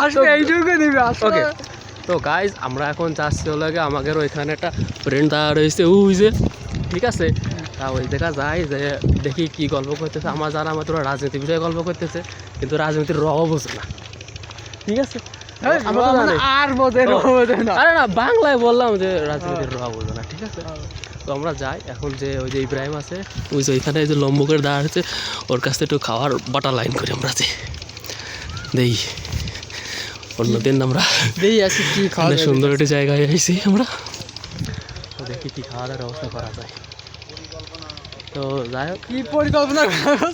আসবে এইটুকু নিবে ওকে তো গাইজ আমরা এখন যাচ্ছি হলো গিয়ে আমাদের ওইখানে একটা ফ্রেন্ড দাঁড়া রয়েছে ওই যে ঠিক আছে তা ওই দেখা যায় যে দেখি কি গল্প করতেছে আমার জানা আমার তোরা রাজনীতি বিষয়ে গল্প করতেছে কিন্তু রাজনীতির র বোঝে না ঠিক আছে আর বোঝে না আরে না বাংলায় বললাম যে রাজনীতির র বোঝে না ঠিক আছে তো আমরা যাই এখন যে ওই যে ইব্রাহিম আছে ওই যে ওইখানে যে লম্ব করে দাঁড়াচ্ছে ওর কাছ থেকে একটু খাওয়ার বাটা লাইন করি আমরা যে দেই অন্যদিন আমরা দেই আছি কি খাওয়া সুন্দর একটা জায়গায় আইছি আমরা তো দেখি কি খাওয়া দাওয়ার ব্যবস্থা করা যায় তো যাই হোক কি পরিকল্পনা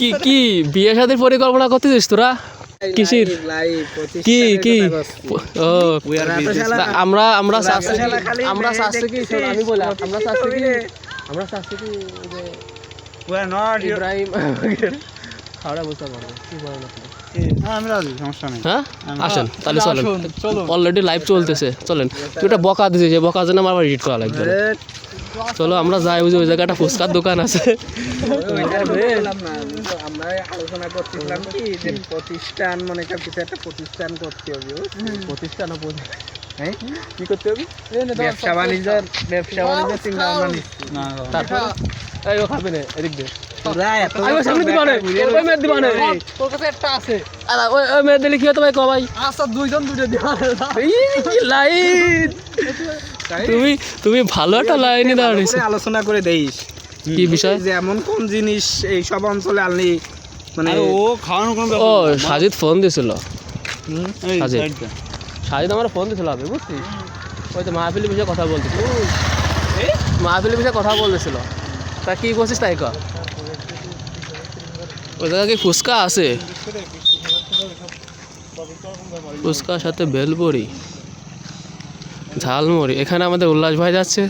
কি কি বিয়ে শাদীর পরিকল্পনা করতেছিস তোরা কিসির কি কি ও আমরা আমরা চাচ্ছি আমরা চাচ্ছি কি আমি বলি আমরা চাচ্ছি কি যে ইব্রাহিম খাওয়া বুঝতে পারবো কি বলেন আপনি হ্যাঁ আসেন তাহলে চলেন অলরেডি লাইভ চলতেছে চলেন তুই একটা বকা দিছিস যে বকা যেন আমার এডিট করা লাগবে চলো আমরা যাই ওই যে ওই জায়গাটা ফুচকার দোকান আছে আমরা আলোচনা করতেছিলাম কি যে প্রতিষ্ঠান মনে কর কিছু একটা প্রতিষ্ঠান করতে হবে প্রতিষ্ঠান হ্যাঁ কি করতে হবে ব্যবসা বাণিজ্যের চিন্তা ভাবনা নিচ্ছি তারপর এই ও খাবে না এদিক দিয়ে তুমি ভালো একটা লাইনে দাঁড়িয়েছো আলোচনা করে দেইস কি বিষয় যে এমন কোন জিনিস এই সব অঞ্চলে আনলি মানে ও খাওয়ানোর কোনো ও সাজিদ ফোন দিছিল সাজিদ আমার ফোন দিছিল হবে বুঝছিস ওই তো মাহফিলের বিষয়ে কথা বলছিল মাহফিলের বিষয়ে কথা বলতেছিল তা কি করছিস তাই কর ওই জায়গায় কি ফুচকা আছে ফুচকার সাথে বেলপুরি ঝালমুড়ি এখানে আমাদের উল্লাস ভাই যাচ্ছে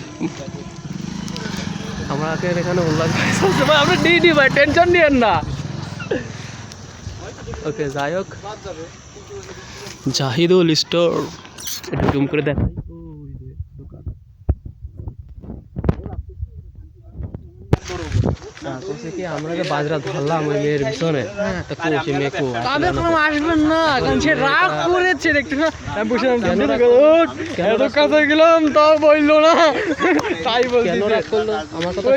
আমাকে এখানে উল্লাস ভাই যাচ্ছে ভাই আপনি ডি ভাই টেনশন নিয়েন না ওকে যাই হোক জাহিদুল স্টোর একটু জুম করে দেখ আমরা যে বাজরা ধরলাম ওই মেয়ের পিছনে তাদের কোনো আসবেন না কারণ সে রাগ করেছে দেখতে এত কাছে গেলাম তাও বললো না তাই বলছি আমার কথা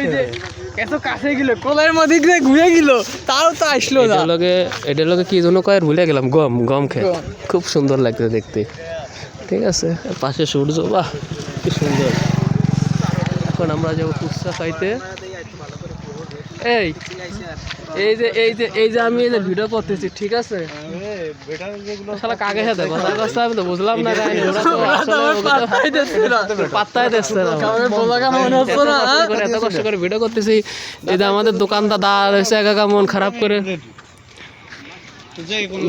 এত কাছে গেল কোলের মধ্যে দিয়ে ঘুরে গেল তাও তো আসলো না এটার লোকে কি জন্য কয়ের ভুলে গেলাম গম খেয়ে খুব সুন্দর লাগছে দেখতে ঠিক আছে পাশে সূর্য বাহ কি সুন্দর এখন আমরা যাবো ফুচকা খাইতে এই যে আমি এই যে ভিডিও করতেছি ঠিক আছে শালা কাকে সাথে কথা কথা আমি তো বুঝলাম না পাত্তাই দিচ্ছে না এত কষ্ট করে ভিডিও করতেছি এই যে আমাদের দোকানদার দাঁড়া রয়েছে একা মন খারাপ করে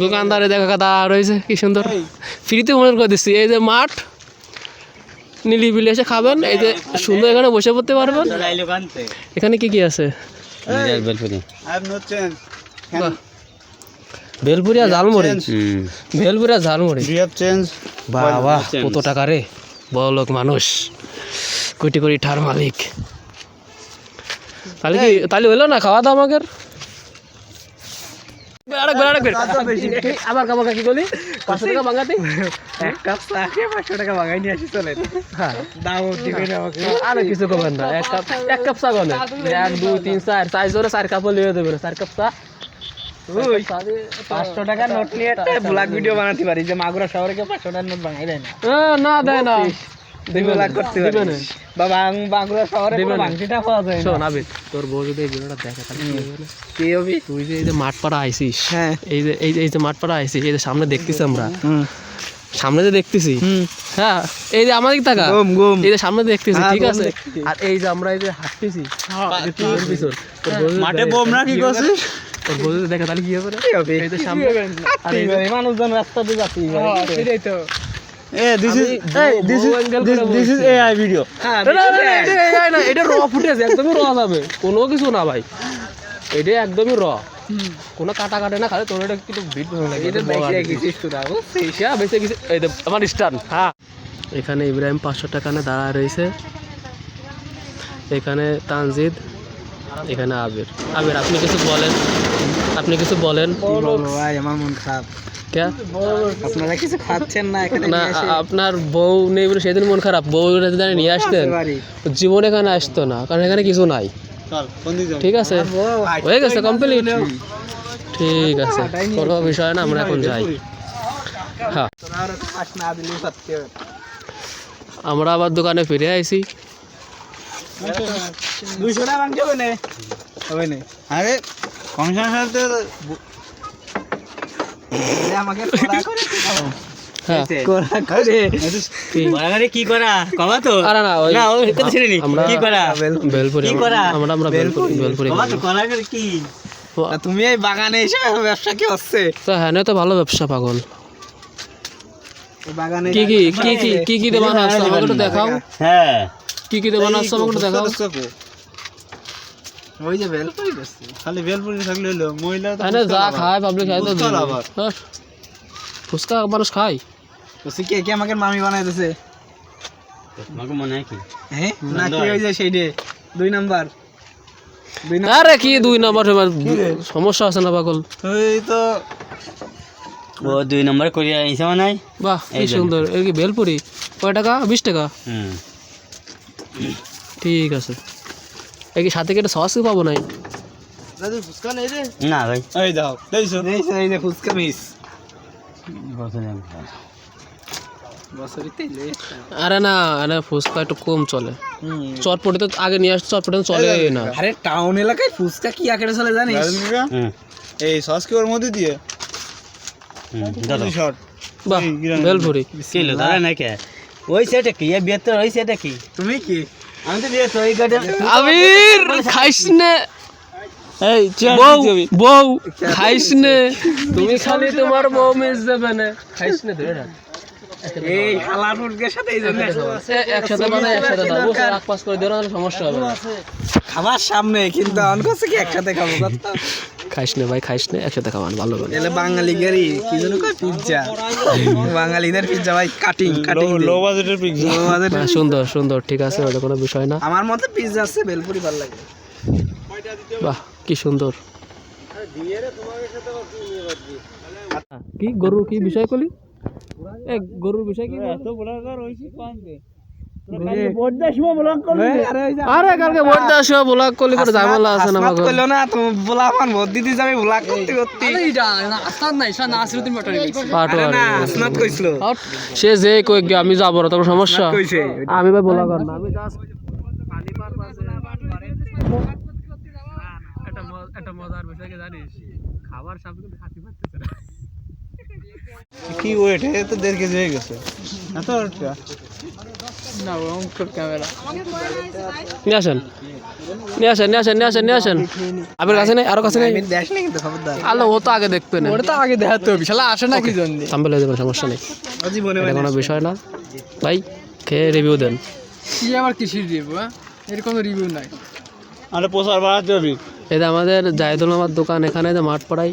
দোকানদারে দেখা দাঁড়া রয়েছে কি সুন্দর ফ্রিতে মনে করে দিচ্ছি এই যে মাঠ নিলিবিলি এসে খাবেন এই যে সুন্দর এখানে বসে পড়তে পারবেন এখানে কি কি আছে ভেলপুরি আর ঝালমুড়ি ভেলপুরি আর ঝালমুড়ি বাবা কত টাকা রে বড় লোক মানুষ কোটি কোটি ঠার মালিক তাহলে হলো না খাওয়া দাওয়া আমাদের আবার কামাকা কি বলি 500 টাকা বাঙাতে এক কাপ চা খেয়ে 500 টাকা বাঙাই নিয়ে আসি চলেন দাও দিবেন আমাকে আর কিছু করবেন না এক কাপ চা গনে 1 2 3 4 সাইজ ধরে 4 কাপ লিয়ে দেবেন 4 কাপ চা 500 টাকা নোট নিয়ে একটা ব্লগ ভিডিও বানাতে পারি যে মাগুরা শহরে কেউ 500 টাকার নোট বাঙাই দেয় না না দেয় না ব্লগ করতে পারি বাবা মাগুরা শহরে কোনো বাংটিটা পাওয়া যায় না শোন আবির তোর বউ যদি এই ভিডিওটা দেখে তাহলে কি হবে তুই যে এই যে মাঠপাড়া আইছিস হ্যাঁ এই যে মাঠপাড়া আইছিস এই যে সামনে দেখতেছি আমরা সামনে যে দেখতেছি হ্যাঁ এই যে আমাদের টাকা এই যে সামনে দেখতেছি ঠিক আছে আর এই যে আমরা এই যে হাঁটতেছি মাঠে বোম না কি করছিস তোর বউ যদি দেখে তাহলে কি হবে এই যে সামনে আর এই মানুষজন রাস্তা দিয়ে যাচ্ছে সেটাই তো this is AI video না এটা র ফুটেজ একদমই র যাবে কোনো কিছু না ভাই এটা একদমই র কোনো কাটা কাটে না খালি তোর এটা কিন্তু বিট লাগে এটা বেশি গেছিস তো দাও সেইটা বেশি কিছু এই আমার স্টান হ্যাঁ এখানে ইব্রাহিম 500 টাকা নিয়ে দাঁড়া রয়েছে এখানে তানজিদ এখানে আবির আপনি কিছু বলেন ভাই আমার মন খারাপ কে আপনারা কিছু খাচ্ছেন না এখানে না আপনার বউ নেই বলে সেদিন মন খারাপ বউ যদি নিয়ে আসতেন জীবনে এখানে আসতো না কারণ এখানে কিছু নাই ঠিক আছে হয়ে গেছে কমপ্লিট ঠিক আছে কোনো বিষয় না আমরা এখন যাই হ্যাঁ আমরা আবার দোকানে ফিরে আইছি 200 টাকা মাংস হবে না আরে কমিশন সাথে আমাকে কড়া করে খাও হ্যাঁ কড়া করে বাগানে কি করা কমা তো আরে না ওই না ওই কথা ছেড়ে নি আমরা কি করা বেলপুরি কি করা? আমরা বেলপুরি কমা তো করা করে কি তুমি এই বাগানে এসে ব্যবসা কি হচ্ছে তো হ্যাঁ তো ভালো ব্যবসা পাগল এই বাগানে কি কি কি কি কি কি দেবান আসছে আমাকে একটু দেখাও হ্যাঁ কি কি দেবান আসছে আমাকে একটু দেখাও ওই যে বেলপুরি করছে খালি বেলপুরি থাকলে হলো মহিলা আরে যা খায় পাবলিক খায় তো দিবে। হ্যাঁ। ফুচকা মানুষ খায় তো কে কে আমাকে মামি বানাই দিয়েছে আমাকে মনে হয় কি হ্যাঁ না কি ওই যে সেইডে 2 নাম্বার আরে কি 2 নম্বর সমস্যা আছে না পাগল ওই তো ও 2 নম্বর করিয়া আইছে মনে হয় বাহ কি সুন্দর এর কি বেলপুরি কয় টাকা 20 টাকা হুম ঠিক আছে এই কি সাথে কেটে সস পাবো নাই দাদু ফুচকা নেই রে না ভাই এই দাও দেইছো এই যে ফুচকা মিস বছরিতে লই আরে না আরে ফুচকা একটু কম চলে চটপটি তো আগে নিয়ে আসছে চটপটি তো চলে না আরে টাউন এলাকায় ফুচকা কি আকারে চলে জানিস হুম এই সস কি ওর মধ্যে দিয়ে দাদা শর্ট বাহ বেলপুরি কিলো দাদা না কে ওই সেটা কি এ বিয়েতে ওই সেটা কি তুমি কি আমি তো বিয়েতে ওই গাড়ি আমির খাইস নে এই বউ খাইস নে তুমি খালি তোমার বউ মিস যাবে না খাইস নে ধরে রাখ এই হালার মুরগির সাথে এই জন্য একসাথে বানাই একসাথে দাও বসে রাখ পাস করে দিও না সমস্যা হবে না খাবার সামনে কিন্তু অন করছে কি একসাথে খাবো কত খাইস নে ভাই খাইস নে একসাথে খাওয়ান ভালো হবে এলে বাঙালি গাড়ি কি যেন কয় পিজ্জা বাঙালিদের পিজ্জা ভাই কাটিং লো বাজেটের পিজ্জা লো বাজেট হ্যাঁ, সুন্দর সুন্দর ঠিক আছে ওটা কোনো বিষয় না আমার মতে পিজ্জা আছে বেলপুরি ভালো লাগে বাহ কি সুন্দর কি গরুর কি বিষয় কলি এ গরুর বিষয় কি এত বড় কর হইছি পাঁচে আরে কালকে ভোট দেওয়ার সময় ব্লক করলি করে ঝামেলা আছে না পাগল কইলো না তুমি বলা আমার ভোট দিতে যাবে ব্লক করতে করতে পাটো আরে না আসনাত কইছিল সে যে কই গিয়ে আমি যাবো না তোমার সমস্যা কইছে আমি ভাই বলা কর না আমি জাস্ট পানি পার পাশে একটা মজার বিষয় কি জানিস খাবার সামনে কিন্তু খাতি পারতেছে না কি ওয়েট এ তো 1.5 কেজি হয়ে গেছে এত ওটা না ওর ক্যামেরা নিয়ে আসেন নিয়ে আসেন আপনার কাছে নেই আরো কাছে নেই আমি দেখ না কিন্তু খবরদার আলো ও তো আগে দেখবে না ওটা তো আগে দেখাতে হবে শালা আসে না কি জন্য সাম্বেল হয়ে যাবে সমস্যা নেই জীবনে এটা কোনো বিষয় না ভাই খেয়ে রিভিউ দেন কি আবার কিসির রিভিউ এর কোনো রিভিউ নাই আরে পোসার বাড়াতে হবে এটা আমাদের জাহিদুল মামার দোকান এখানে যে মাঠ পড়াই